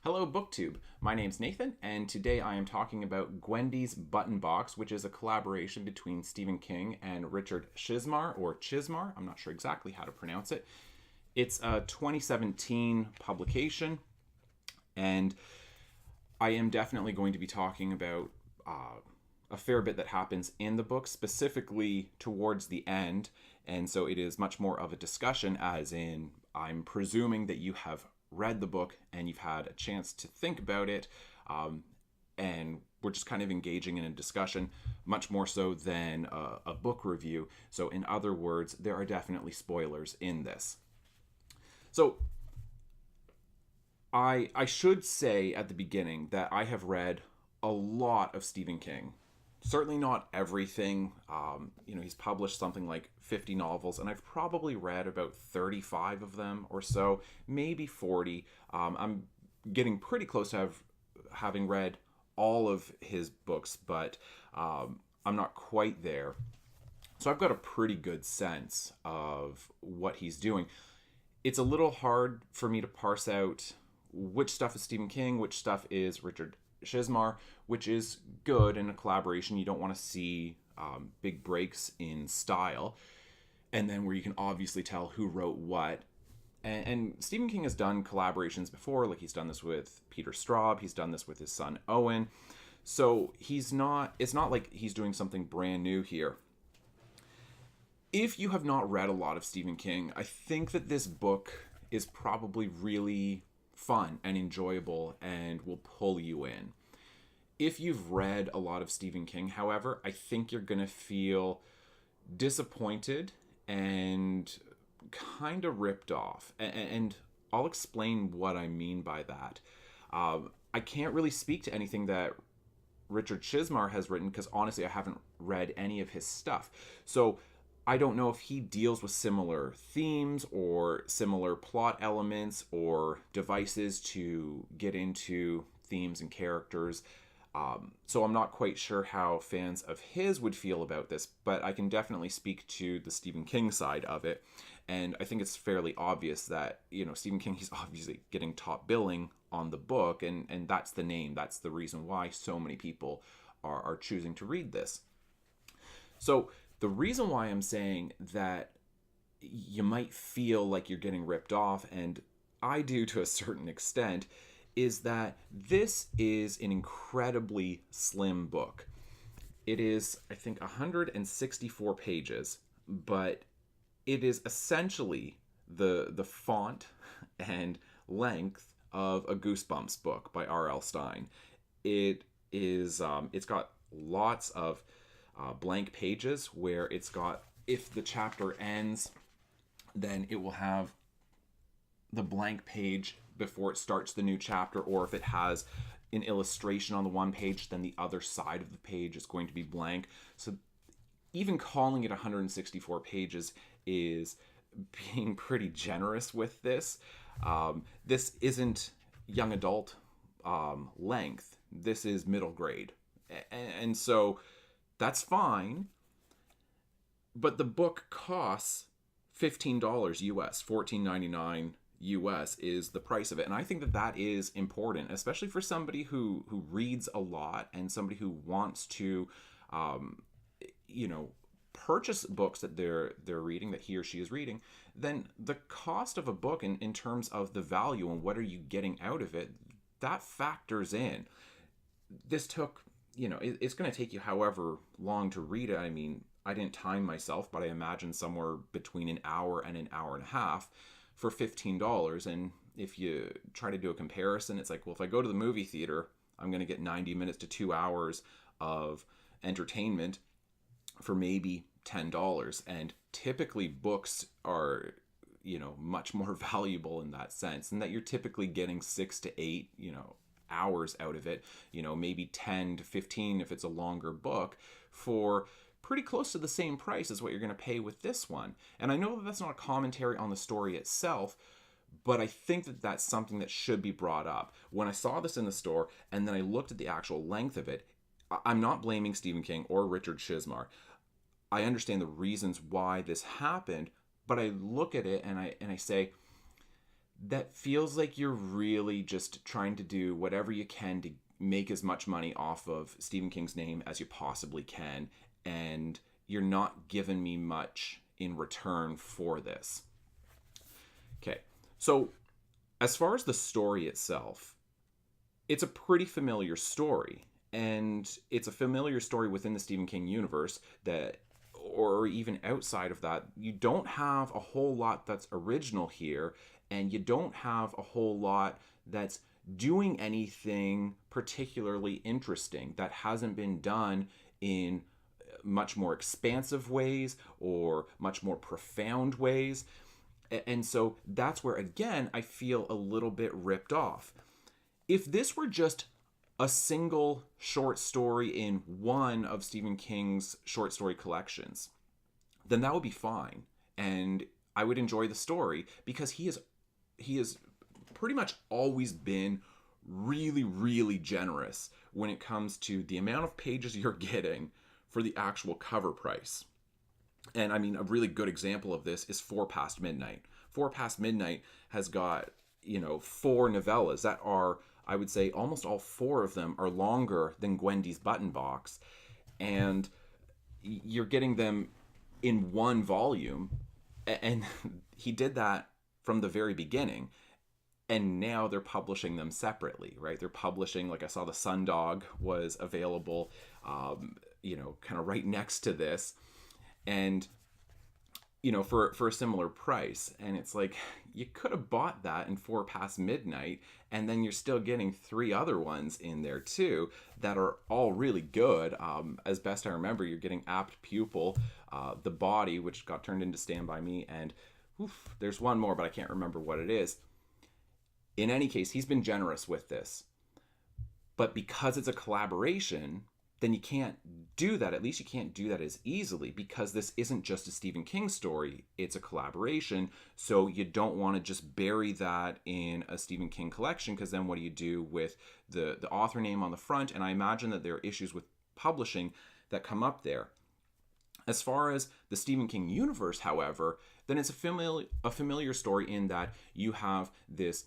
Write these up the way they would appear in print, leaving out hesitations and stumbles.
Hello, BookTube. My name's Nathan, and today I am talking about Gwendy's Button Box, which is a collaboration between Stephen King and Richard Chizmar, or Chizmar. I'm not sure exactly how to pronounce it. It's a 2017 publication, and I am definitely going to be talking about a fair bit that happens in the book, specifically towards the end. And so it is much more of a discussion, as in, I'm presuming that you have read the book and you've had a chance to think about it. And we're just kind of engaging in a discussion, much more so than a book review. So, in other words, there are definitely spoilers in this. So, I should say at the beginning that I have read a lot of Stephen King. Certainly not everything. He's published something like 50 novels, and I've probably read about 35 of them or so, maybe 40. I'm getting pretty close to having read all of his books, but I'm not quite there. So I've got a pretty good sense of what he's doing. It's a little hard for me to parse out which stuff is Stephen King, which stuff is Richard Chizmar, which is good in a collaboration. You don't want to see big breaks in style, and then where you can obviously tell who wrote what. And Stephen King has done collaborations before, like he's done this with Peter Straub, he's done this with his son Owen. So it's not like he's doing something brand new here. If you have not read a lot of Stephen King, I think that this book is probably really fun and enjoyable and will pull you in. If you've read a lot of Stephen King, however, I think you're going to feel disappointed and kind of ripped off. And I'll explain what I mean by that. I can't really speak to anything that Richard Chizmar has written because honestly, I haven't read any of his stuff. So I don't know if he deals with similar themes or similar plot elements or devices to get into themes and characters. So I'm not quite sure how fans of his would feel about this, but I can definitely speak to the Stephen King side of it. And I think it's fairly obvious that, Stephen King, he's obviously getting top billing on the book, and that's the name. That's the reason why so many people are choosing to read this. So the reason why I'm saying that you might feel like you're getting ripped off, and I do to a certain extent, is that this is an incredibly slim book. It is, I think, 164 pages, but it is essentially the font and length of a Goosebumps book by R.L. Stine. It is, it's got lots of blank pages where it's got, if the chapter ends, then it will have the blank page before it starts the new chapter, or if it has an illustration on the one page, then the other side of the page is going to be blank. So even calling it 164 pages is being pretty generous with this. This isn't young adult length. This is middle grade. And so that's fine. But the book costs $15 US, $14.99 US is the price of it. And I think that that is important, especially for somebody who reads a lot and somebody who wants to, purchase books that they're reading, that he or she is reading. Then the cost of a book in terms of the value and what are you getting out of it, that factors in. This took, it's going to take you however long to read it. I mean, I didn't time myself, but I imagine somewhere between an hour and an hour and a half for $15. And if you try to do a comparison, it's like, well, if I go to the movie theater, I'm going to get 90 minutes to 2 hours of entertainment for maybe $10. And typically books are, much more valuable in that sense, and that you're typically getting 6 to 8, hours out of it, maybe 10 to 15 if it's a longer book, for pretty close to the same price as what you're going to pay with this one. And I know that that's not a commentary on the story itself, but I think that that's something that should be brought up. When I saw this in the store and then I looked at the actual length of it, I'm not blaming Stephen King or Richard Chizmar. I understand the reasons why this happened, but I look at it and I say, that feels like you're really just trying to do whatever you can to make as much money off of Stephen King's name as you possibly can, and you're not giving me much in return for this. Okay, so as far as the story itself, it's a pretty familiar story, and it's a familiar story within the Stephen King universe that, or even outside of that, you don't have a whole lot that's original here, and you don't have a whole lot that's doing anything particularly interesting that hasn't been done in much more expansive ways or much more profound ways. And so that's where, again, I feel a little bit ripped off. If this were just a single short story in one of Stephen King's short story collections, then that would be fine. And I would enjoy the story because he has pretty much always been really, really generous when it comes to the amount of pages you're getting for the actual cover price. And I mean, a really good example of this is Four Past Midnight. Four Past Midnight has got, 4 novellas that are, I would say, almost all 4 of them are longer than Gwendy's button box. And you're getting them in one volume. And he did that from the very beginning. And now they're publishing them separately, right? They're publishing, like I saw the Sundog was available, kind of right next to this. And for a similar price. And it's like, you could have bought that in Four Past Midnight, and then you're still getting 3 other ones in there too that are all really good. As best I remember, you're getting Apt Pupil, The Body, which got turned into Stand By Me, and there's one more, but I can't remember what it is. In any case, he's been generous with this. But because it's a collaboration, then you can't do that. At least you can't do that as easily, because this isn't just a Stephen King story. It's a collaboration. So you don't want to just bury that in a Stephen King collection, because then what do you do with the author name on the front? And I imagine that there are issues with publishing that come up there. As far as the Stephen King universe, however, then it's a familiar story in that you have this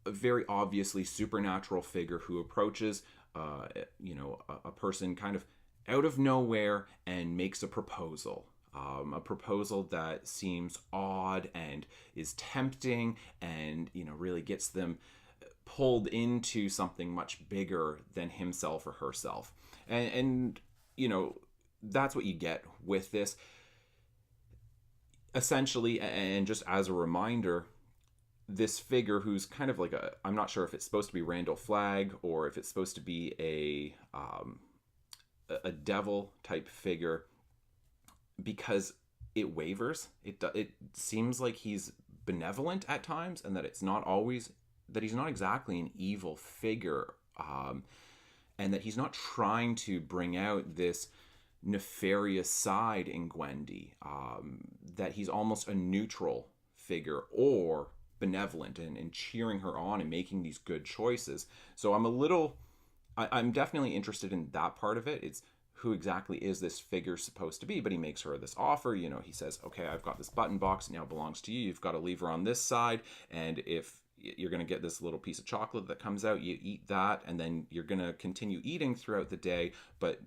very obviously supernatural figure who approaches a person kind of out of nowhere and makes a proposal that seems odd and is tempting, and really gets them pulled into something much bigger than himself or herself, and that's what you get with this essentially. And just as a reminder, this figure who's kind of like I'm not sure if it's supposed to be Randall Flagg or if it's supposed to be a devil type figure, because it wavers. It seems like he's benevolent at times, and that it's not always, that he's not exactly an evil figure, and that he's not trying to bring out this nefarious side in Gwendy, that he's almost a neutral figure, or benevolent and cheering her on and making these good choices. So I'm definitely interested in that part of it. It's who exactly is this figure supposed to be, but he makes her this offer. He says, okay, I've got this button box, it now belongs to you. You've got a lever on this side, and if you're going to get this little piece of chocolate that comes out, you eat that, and then you're going to continue eating throughout the day, but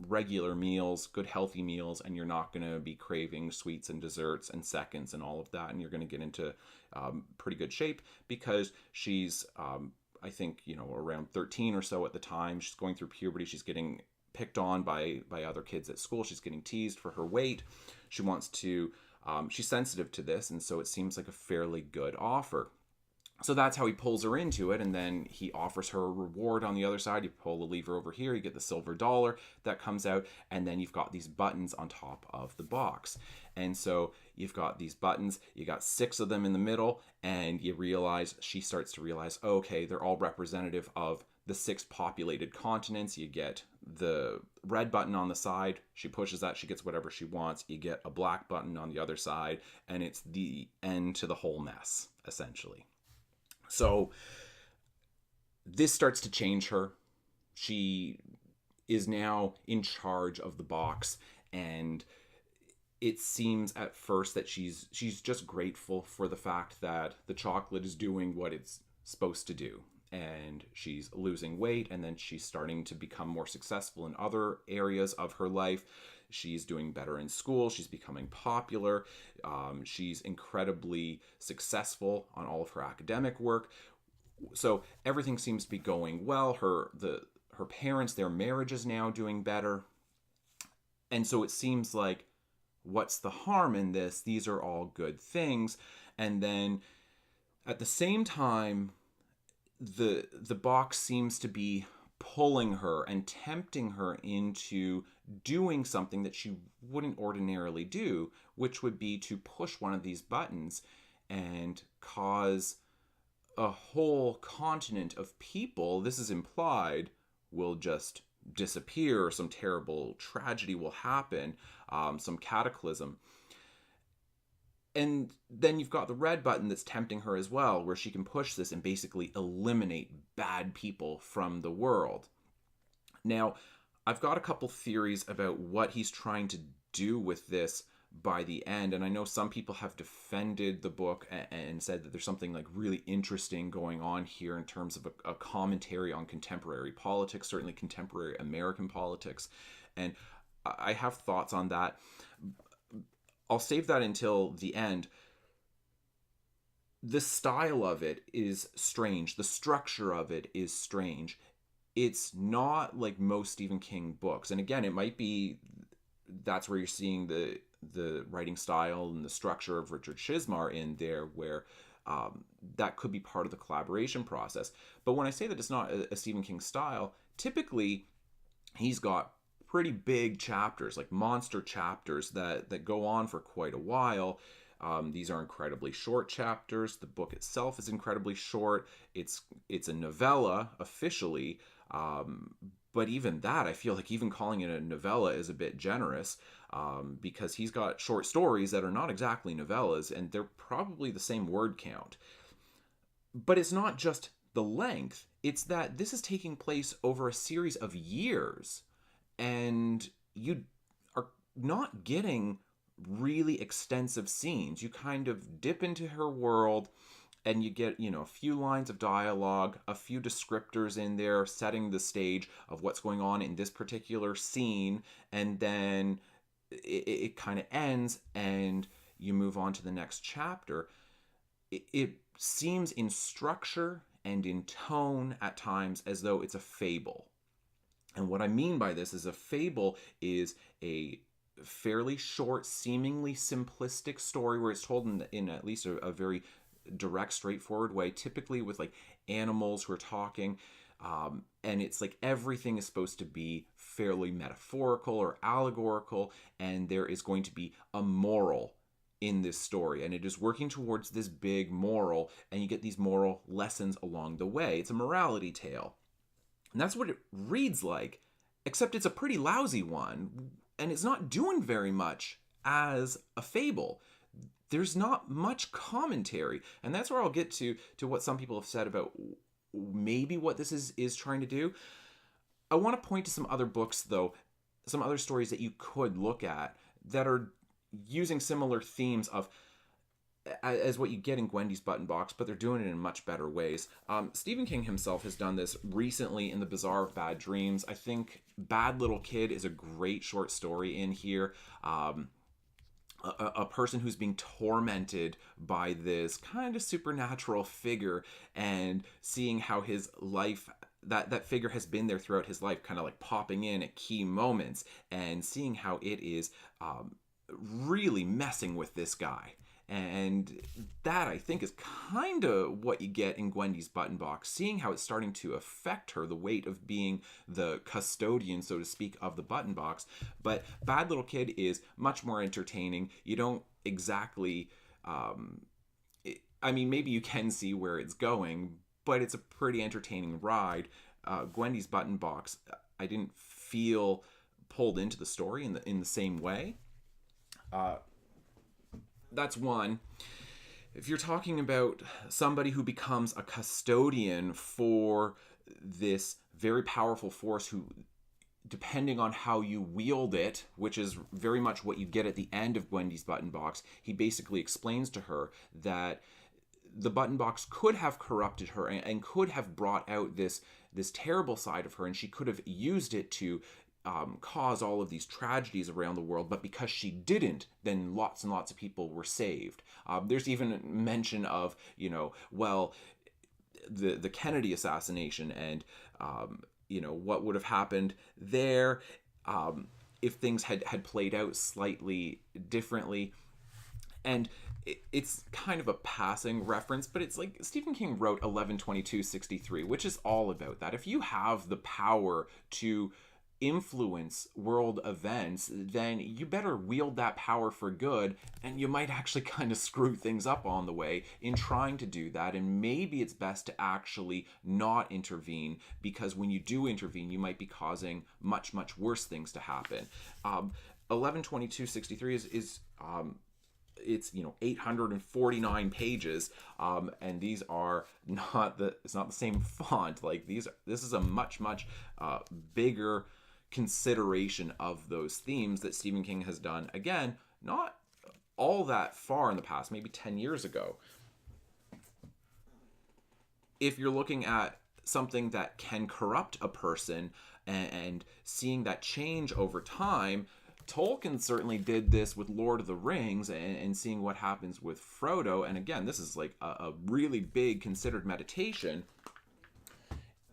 regular meals, good healthy meals, and you're not going to be craving sweets and desserts and seconds and all of that, and you're going to get into pretty good shape, because she's I think around 13 or so at the time. She's going through puberty. She's getting picked on by other kids at school. She's getting teased for her weight. She wants to she's sensitive to this, and so it seems like a fairly good offer. So that's how he pulls her into it, and then he offers her a reward on the other side. You pull the lever over here, you get the silver dollar that comes out, and then you've got these buttons on top of the box. And so you've got these buttons, you got 6 of them in the middle, and she starts to realize, okay, they're all representative of the 6 populated continents. You get the red button on the side, she pushes that, she gets whatever she wants. You get a black button on the other side, and it's the end to the whole mess, essentially. So this starts to change her. She is now in charge of the box, and it seems at first that she's just grateful for the fact that the chocolate is doing what it's supposed to do, and she's losing weight, and then she's starting to become more successful in other areas of her life. She's doing better in school. She's becoming popular. She's incredibly successful on all of her academic work. So everything seems to be going well. Her parents, their marriage is now doing better. And so it seems like, what's the harm in this? These are all good things. And then at the same time, the box seems to be pulling her and tempting her into doing something that she wouldn't ordinarily do, which would be to push one of these buttons and cause a whole continent of people, this is implied, will just disappear. Some terrible tragedy will happen, some cataclysm. And then you've got the red button that's tempting her as well, where she can push this and basically eliminate bad people from the world. Now, I've got a couple theories about what he's trying to do with this by the end, and I know some people have defended the book and said that there's something like really interesting going on here in terms of a commentary on contemporary politics, certainly contemporary American politics, and I have thoughts on that. I'll save that until the end. The style of it is strange. The structure of it is strange. It's not like most Stephen King books. And again, it might be that's where you're seeing the writing style and the structure of Richard Chizmar in there, where that could be part of the collaboration process. But when I say that it's not a Stephen King style, typically he's got pretty big chapters, like monster chapters that go on for quite a while. These are incredibly short chapters. The book itself is incredibly short. It's a novella officially, but even that, I feel like even calling it a novella is a bit generous, because he's got short stories that are not exactly novellas, and they're probably the same word count. But it's not just the length. It's that this is taking place over a series of years, and you are not getting really extensive scenes. You kind of dip into her world and you get, a few lines of dialogue, a few descriptors in there setting the stage of what's going on in this particular scene, and then it kind of ends and you move on to the next chapter. It seems in structure and in tone at times as though it's a fable. And what I mean by this is, a fable is a fairly short, seemingly simplistic story where it's told in at least a very direct, straightforward way, typically with like animals who are talking. And it's like everything is supposed to be fairly metaphorical or allegorical, and there is going to be a moral in this story, and it is working towards this big moral, and you get these moral lessons along the way. It's a morality tale. And that's what it reads like, except it's a pretty lousy one, and it's not doing very much as a fable. There's not much commentary, and that's where I'll get to what some people have said about maybe what this is trying to do. I want to point to some other books, though, some other stories that you could look at that are using similar themes of as what you get in Gwendy's Button Box, but they're doing it in much better ways. Stephen King himself has done this recently in The Bazaar of Bad Dreams. I think Bad Little Kid is a great short story in here. A person who's being tormented by this kind of supernatural figure, and seeing how his life, that figure has been there throughout his life, kind of like popping in at key moments, and seeing how it is really messing with this guy. And that, I think, is kind of what you get in Gwendy's Button Box, seeing how it's starting to affect her, the weight of being the custodian, so to speak, of the Button Box. But Bad Little Kid is much more entertaining. You don't exactly... maybe you can see where it's going, but it's a pretty entertaining ride. Gwendy's Button Box, I didn't feel pulled into the story in the same way. That's one. If you're talking about somebody who becomes a custodian for this very powerful force who depending on how you wield it, which is very much what you get at the end of Gwendy's button box, he basically explains to her that the button box could have corrupted her and could have brought out this terrible side of her, and she could have used it to cause all of these tragedies around the world, but because she didn't, then lots and lots of people were saved. There's even mention of, the Kennedy assassination and, what would have happened there if things had played out slightly differently. And it's kind of a passing reference, but it's like Stephen King wrote 11/22/63, which is all about that. If you have the power to influence world events, then you better wield that power for good, and you might actually kind of screw things up on the way in trying to do that. And maybe it's best to actually not intervene, because when you do intervene, you might be causing much, much worse things to happen. 11/22/63 is it's 849 pages, and these are it's not the same font. Like this is a much bigger consideration of those themes that Stephen King has done, again, not all that far in the past, maybe 10 years ago. If you're looking at something that can corrupt a person and seeing that change over time, Tolkien certainly did this with Lord of the Rings and seeing what happens with Frodo. And again, this is like a really big considered meditation.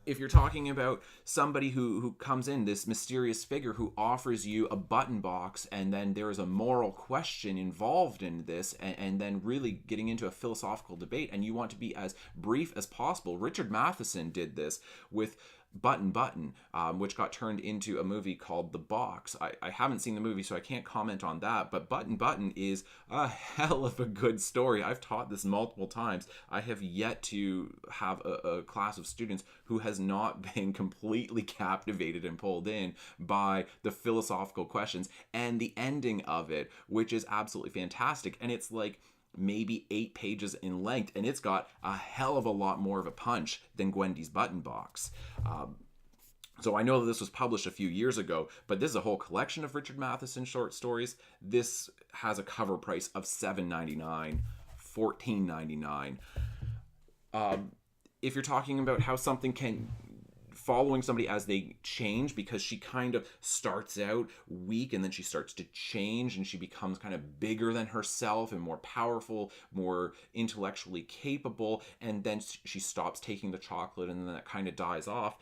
If you're talking about somebody who comes in, this mysterious figure who offers you a button box, and then there is a moral question involved in this, and then really getting into a philosophical debate, and you want to be as brief as possible. Richard Matheson did this with Button, which got turned into a movie called The Box. I haven't seen the movie, so I can't comment on that, but Button is a hell of a good story. I've taught this multiple times. I have yet to have a class of students who has not been completely captivated and pulled in by the philosophical questions and the ending of it, which is absolutely fantastic. And it's like maybe 8 pages in length, and it's got a hell of a lot more of a punch than Gwendy's button box. So I know that this was published a few years ago, but this is a whole collection of Richard Matheson short stories. This has a cover price of $7.99, $14.99. If you're talking about how something can following somebody as they change, because she kind of starts out weak and then she starts to change and she becomes kind of bigger than herself and more powerful, more intellectually capable, and then she stops taking the chocolate and then that kind of dies off.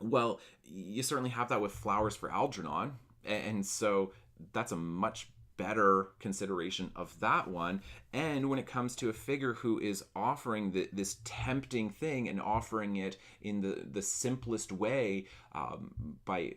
Well, you certainly have that with Flowers for Algernon, and so that's a much better consideration of that one. And when it comes to a figure who is offering this tempting thing and offering it in the simplest way, by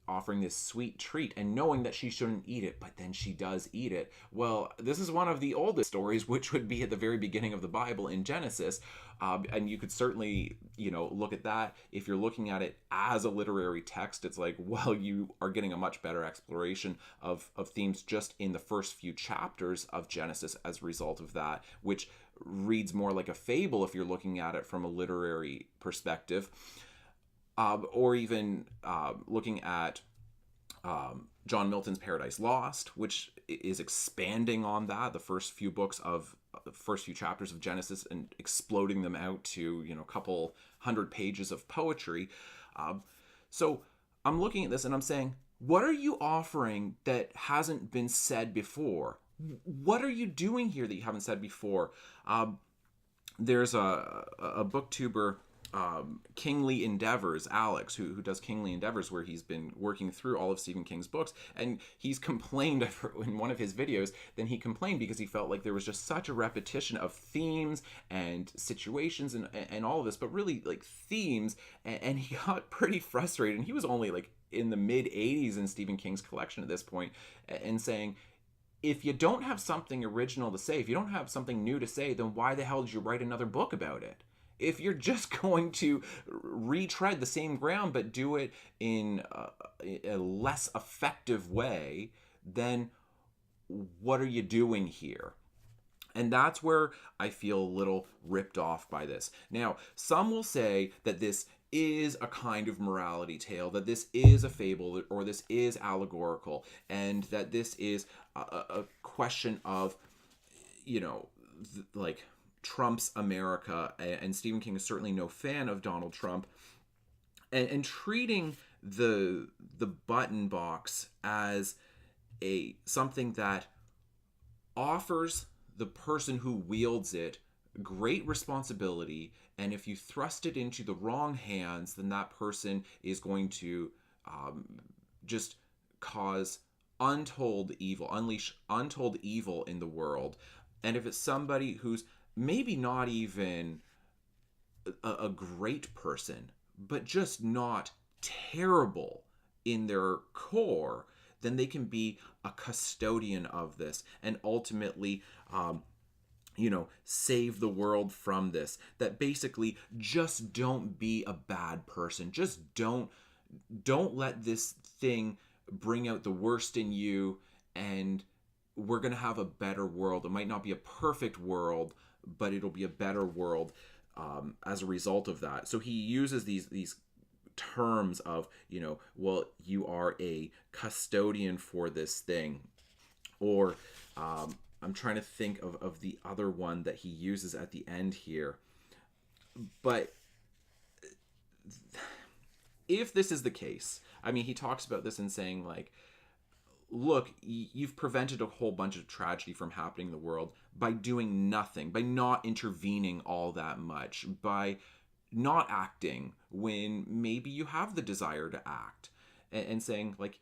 offering this sweet treat and knowing that she shouldn't eat it, but then she does eat it. Well, this is one of the oldest stories, which would be at the very beginning of the Bible in Genesis. And you could certainly, look at that. If you're looking at it as a literary text, it's like, well, you are getting a much better exploration of themes just in the first few chapters of Genesis as a result of that, which reads more like a fable if you're looking at it from a literary perspective. Or even looking at John Milton's Paradise Lost, which is expanding on that, the first few chapters of Genesis, and exploding them out to a couple hundred pages of poetry. So I'm looking at this and I'm saying, what are you offering that hasn't been said before? What are you doing here that you haven't said before? There's a booktuber, Kingly Endeavors, Alex, who does Kingly Endeavors, where he's been working through all of Stephen King's books, and he's complained in one of his videos, because he felt like there was just such a repetition of themes and situations and all of this, but really like themes, and he got pretty frustrated, and he was only like in the mid 80s in Stephen King's collection at this point, and saying, if you don't have something original to say, if you don't have something new to say, then why the hell did you write another book about it? If you're just going to retread the same ground but do it in a less effective way, then what are you doing here? And that's where I feel a little ripped off by this. Now, some will say that this is a kind of morality tale, that this is a fable, or this is allegorical, and that this is a question of, like Trump's America. And Stephen King is certainly no fan of Donald Trump, and treating the button box as something that offers the person who wields it great responsibility, and if you thrust it into the wrong hands, then that person is going to just cause unleash untold evil in the world. And if it's somebody who's maybe not even a great person, but just not terrible in their core, then they can be a custodian of this and ultimately save the world from this. That basically, just don't be a bad person. Just don't let this thing bring out the worst in you, and we're going to have a better world. It might not be a perfect world, but it'll be a better world as a result of that. So he uses these terms of, well, you are a custodian for this thing. Or I'm trying to think of the other one that he uses at the end here. But if this is the case, I mean, he talks about this and saying, like, look, you've prevented a whole bunch of tragedy from happening in the world by doing nothing, by not intervening all that much, by not acting when maybe you have the desire to act, and saying, like,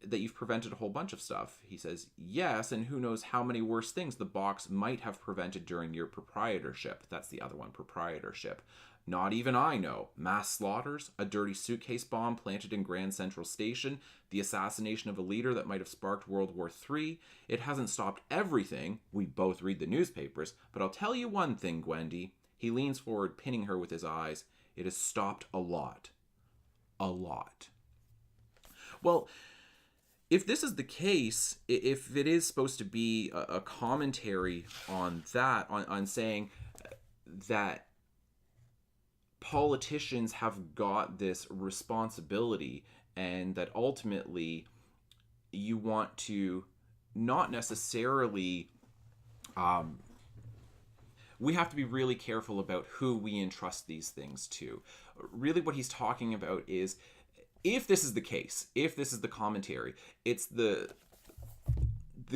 that you've prevented a whole bunch of stuff. He says, yes, and who knows how many worse things the box might have prevented during your proprietorship. That's the other one, proprietorship. Not even I know. Mass slaughters, a dirty suitcase bomb planted in Grand Central Station, the assassination of a leader that might have sparked World War III. It hasn't stopped everything. We both read the newspapers. But I'll tell you one thing, Gwendy. He leans forward, pinning her with his eyes. It has stopped a lot. A lot. Well, if this is the case, if it is supposed to be a commentary on that, on saying that politicians have got this responsibility, and that ultimately you want to not necessarily, we have to be really careful about who we entrust these things to. Really what he's talking about is, if this is the case, if this is the commentary, it's the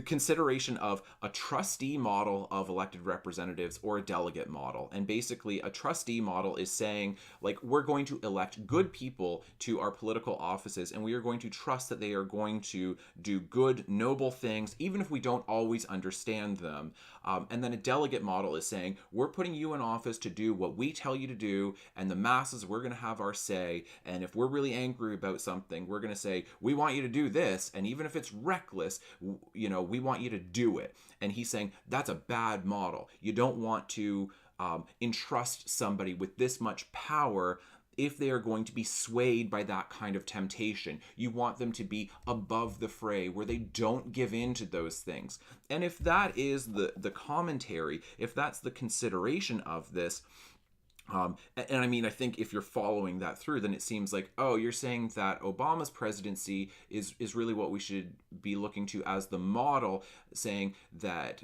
consideration of a trustee model of elected representatives or a delegate model. And basically a trustee model is saying, like, we're going to elect good people to our political offices, and we are going to trust that they are going to do good, noble things, even if we don't always understand them. And then a delegate model is saying, we're putting you in office to do what we tell you to do, and the masses, we're going to have our say. And if we're really angry about something, we're going to say, we want you to do this. And even if it's reckless, we want you to do it. And he's saying that's a bad model. You don't want to entrust somebody with this much power if they are going to be swayed by that kind of temptation. You want them to be above the fray, where they don't give in to those things. And if that is the commentary, if that's the consideration of this, and I mean, I think if you're following that through, then it seems like, oh, you're saying that Obama's presidency is really what we should be looking to as the model, saying that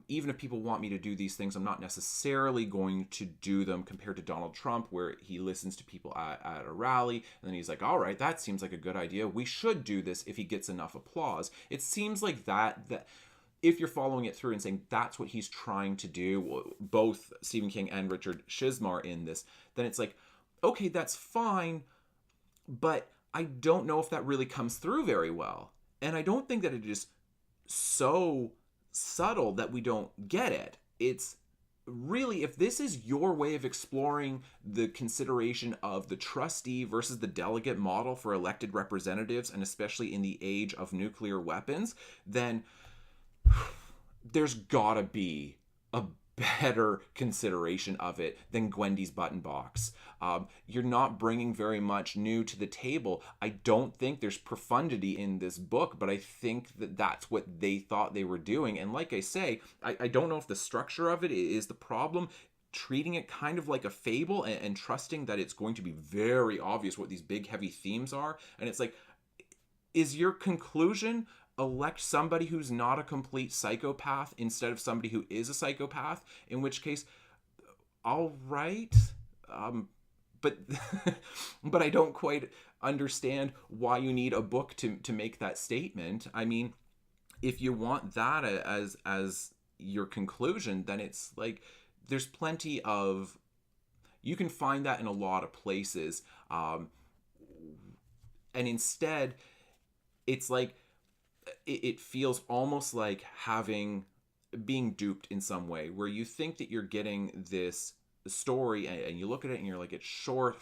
even if people want me to do these things, I'm not necessarily going to do them, compared to Donald Trump, where he listens to people at a rally, and then he's like, all right, that seems like a good idea. We should do this if he gets enough applause. It seems like that if you're following it through and saying that's what he's trying to do, both Stephen King and Richard Chizmar in this, then it's like, okay, that's fine, but I don't know if that really comes through very well. And I don't think that it is so subtle that we don't get it. It's really, if this is your way of exploring the consideration of the trustee versus the delegate model for elected representatives, and especially in the age of nuclear weapons, then there's gotta be a better consideration of it than Gwendy's button box. You're not bringing very much new to the table. I don't think there's profundity in this book, but I think that that's what they thought they were doing. And like I say, I don't know if the structure of it is the problem. treating it kind of like a fable, and trusting that it's going to be very obvious what these big heavy themes are. And it's like, is your conclusion elect somebody who's not a complete psychopath instead of somebody who is a psychopath? In which case, all right. But but I don't quite understand why you need a book to make that statement. I mean, if you want that as your conclusion, then it's like there's plenty of, you can find that in a lot of places, and instead it's like it feels almost like being duped in some way, where you think that you're getting this story, and you look at it and you're like, it's short,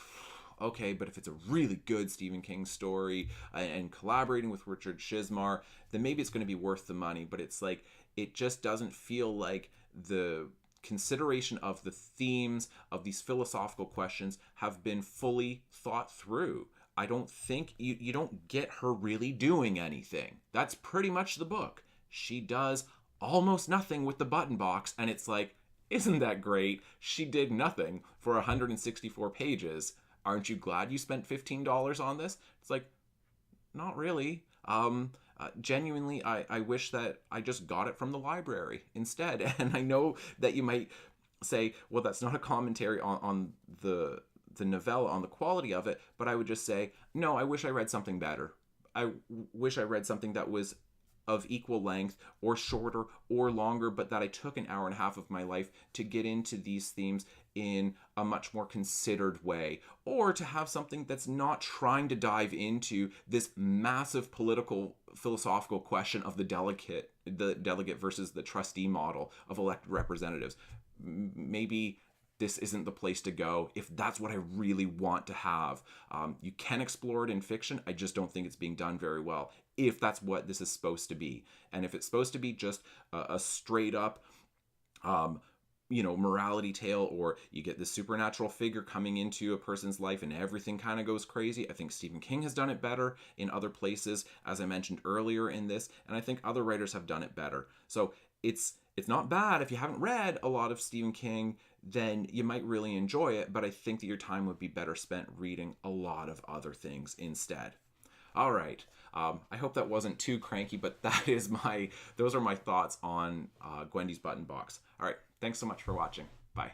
okay, but if it's a really good Stephen King story, and collaborating with Richard Chizmar, then maybe it's going to be worth the money. But it's like, it just doesn't feel like the consideration of the themes of these philosophical questions have been fully thought through. I don't think you don't get her really doing anything. That's pretty much the book. She does almost nothing with the button box, and it's like, isn't that great? She did nothing for 164 pages. Aren't you glad you spent $15 on this? It's like, not really. Genuinely, I wish that I just got it from the library instead. And I know that you might say, well, that's not a commentary on the novella, on the quality of it, but I would just say, no, I wish I read something better. I wish I read something that was of equal length, or shorter, or longer, but that I took an hour and a half of my life to get into these themes in a much more considered way, or to have something that's not trying to dive into this massive political philosophical question of the delegate versus the trustee model of elected representatives. Maybe this isn't the place to go if that's what I really want to have. You can explore it in fiction. I just don't think it's being done very well, if that's what this is supposed to be. And if it's supposed to be just a straight up, morality tale, or you get this supernatural figure coming into a person's life and everything kind of goes crazy, I think Stephen King has done it better in other places, as I mentioned earlier in this, and I think other writers have done it better. So it's not bad. If you haven't read a lot of Stephen King, then you might really enjoy it, but I think that your time would be better spent reading a lot of other things instead. All right. I hope that wasn't too cranky, but those are my thoughts on Gwendy's Button Box. All right. Thanks so much for watching. Bye.